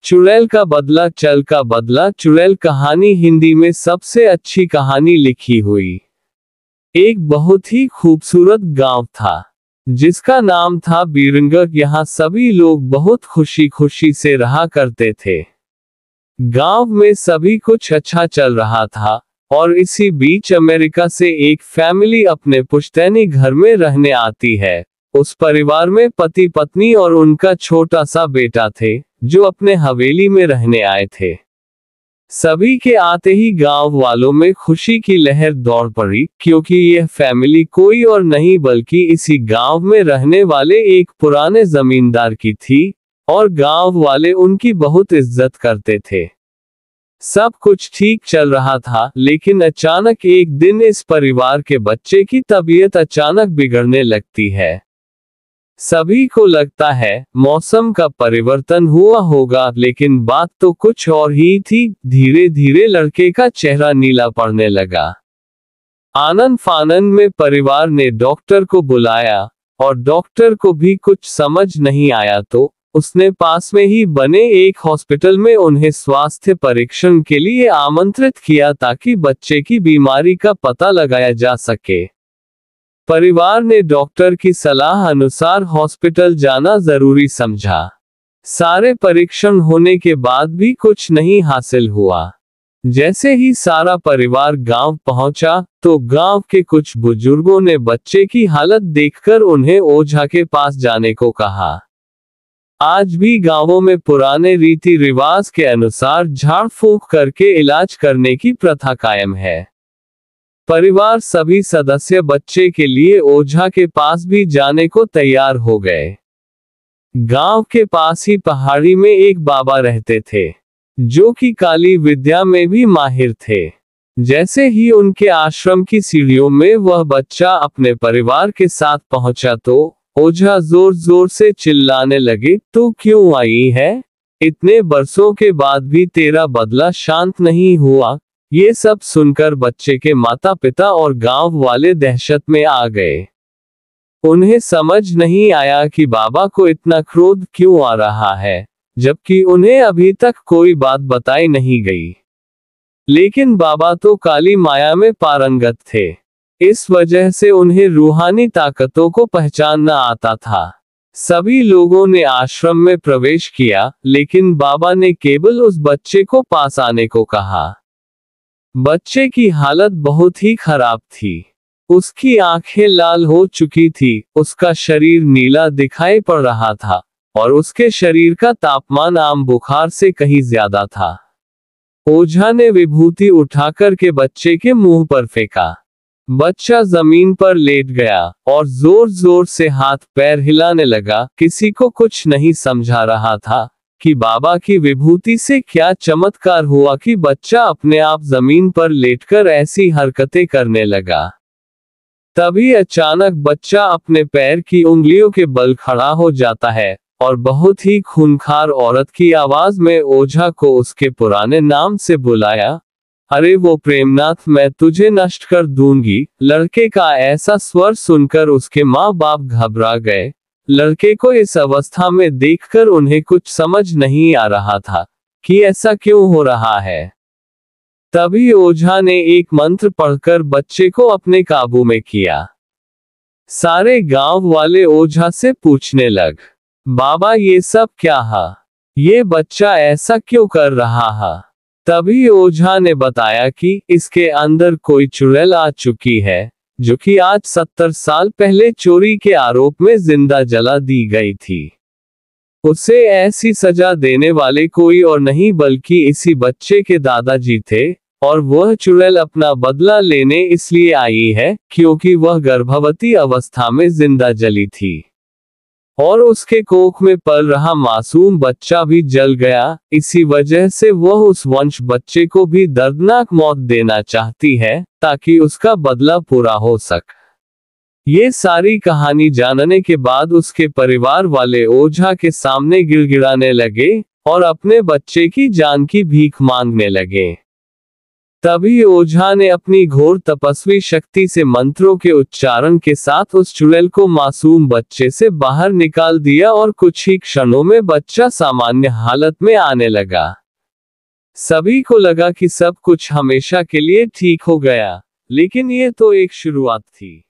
चुड़ैल का बदला चल का बदला। चुड़ैल कहानी हिंदी में सबसे अच्छी कहानी लिखी हुई एक बहुत ही खूबसूरत गांव था जिसका नाम था बीरंग। यहाँ सभी लोग बहुत खुशी खुशी से रहा करते थे। गांव में सभी कुछ अच्छा चल रहा था और इसी बीच अमेरिका से एक फैमिली अपने पुश्तैनी घर में रहने आती है। उस परिवार में पति पत्नी और उनका छोटा सा बेटा थे जो अपने हवेली में रहने आए थे। सभी के आते ही गांव वालों में खुशी की लहर दौड़ पड़ी, क्योंकि यह फैमिली कोई और नहीं बल्कि इसी गांव में रहने वाले एक पुराने जमींदार की थी और गांव वाले उनकी बहुत इज्जत करते थे। सब कुछ ठीक चल रहा था, लेकिन अचानक एक दिन इस परिवार के बच्चे की तबीयत अचानक बिगड़ने लगती है। सभी को लगता है मौसम का परिवर्तन हुआ होगा, लेकिन बात तो कुछ और ही थी। धीरे धीरे लड़के का चेहरा नीला पड़ने लगा। आनन फानन में परिवार ने डॉक्टर को बुलाया और डॉक्टर को भी कुछ समझ नहीं आया तो उसने पास में ही बने एक हॉस्पिटल में उन्हें स्वास्थ्य परीक्षण के लिए आमंत्रित किया ताकि बच्चे की बीमारी का पता लगाया जा सके। परिवार ने डॉक्टर की सलाह अनुसार हॉस्पिटल जाना जरूरी समझा। सारे परीक्षण होने के बाद भी कुछ नहीं हासिल हुआ। जैसे ही सारा परिवार गांव पहुंचा तो गांव के कुछ बुजुर्गों ने बच्चे की हालत देखकर उन्हें ओझा के पास जाने को कहा। आज भी गांवों में पुराने रीति रिवाज के अनुसार झाड़ फूंक करके इलाज करने की प्रथा कायम है। परिवार सभी सदस्य बच्चे के लिए ओझा के पास भी जाने को तैयार हो गए। गांव के पास ही पहाड़ी में एक बाबा रहते थे जो कि काली विद्या में भी माहिर थे। जैसे ही उनके आश्रम की सीढ़ियों में वह बच्चा अपने परिवार के साथ पहुंचा तो ओझा जोर जोर से चिल्लाने लगे, तू क्यों आई है? इतने बरसों के बाद भी तेरा बदला शांत नहीं हुआ। ये सब सुनकर बच्चे के माता पिता और गांव वाले दहशत में आ गए। उन्हें समझ नहीं आया कि बाबा को इतना क्रोध क्यों आ रहा है, जबकि उन्हें अभी तक कोई बात बताई नहीं गई। लेकिन बाबा तो काली माया में पारंगत थे, इस वजह से उन्हें रूहानी ताकतों को पहचानना आता था। सभी लोगों ने आश्रम में प्रवेश किया, लेकिन बाबा ने केवल उस बच्चे को पास आने को कहा। बच्चे की हालत बहुत ही खराब थी। उसकी आंखें लाल हो चुकी थी, उसका शरीर नीला दिखाई पड़ रहा था और उसके शरीर का तापमान आम बुखार से कहीं ज्यादा था। ओझा ने विभूति उठाकर के बच्चे के मुंह पर फेंका। बच्चा जमीन पर लेट गया और जोर जोर से हाथ पैर हिलाने लगा। किसी को कुछ नहीं समझा रहा था कि बाबा की विभूति से क्या चमत्कार हुआ कि बच्चा अपने आप जमीन पर लेटकर ऐसी हरकतें करने लगा। तभी अचानक बच्चा अपने पैर की उंगलियों के बल खड़ा हो जाता है और बहुत ही खूंखार औरत की आवाज में ओझा को उसके पुराने नाम से बुलाया, अरे वो प्रेमनाथ, मैं तुझे नष्ट कर दूंगी। लड़के का ऐसा स्वर सुनकर उसके माँ बाप घबरा गए। लड़के को इस अवस्था में देखकर उन्हें कुछ समझ नहीं आ रहा था कि ऐसा क्यों हो रहा है। तभी ओझा ने एक मंत्र पढ़कर बच्चे को अपने काबू में किया। सारे गांव वाले ओझा से पूछने लग, बाबा ये सब क्या है? ये बच्चा ऐसा क्यों कर रहा है? तभी ओझा ने बताया कि इसके अंदर कोई चुड़ैल आ चुकी है जो कि आज 70 साल पहले चोरी के आरोप में जिंदा जला दी गई थी। उसे ऐसी सजा देने वाले कोई और नहीं बल्कि इसी बच्चे के दादाजी थे और वह चुड़ैल अपना बदला लेने इसलिए आई है क्योंकि वह गर्भवती अवस्था में जिंदा जली थी और उसके कोख में पल रहा मासूम बच्चा भी जल गया। इसी वजह से वह उस वंश बच्चे को भी दर्दनाक मौत देना चाहती है ताकि उसका बदला पूरा हो सके। ये सारी कहानी जानने के बाद उसके परिवार वाले ओझा के सामने गिड़गिड़ाने लगे और अपने बच्चे की जान की भीख मांगने लगे। तभी ओझा ने अपनी घोर तपस्वी शक्ति से मंत्रों के उच्चारण के साथ उस चुड़ैल को मासूम बच्चे से बाहर निकाल दिया और कुछ ही क्षणों में बच्चा सामान्य हालत में आने लगा। सभी को लगा कि सब कुछ हमेशा के लिए ठीक हो गया, लेकिन ये तो एक शुरुआत थी।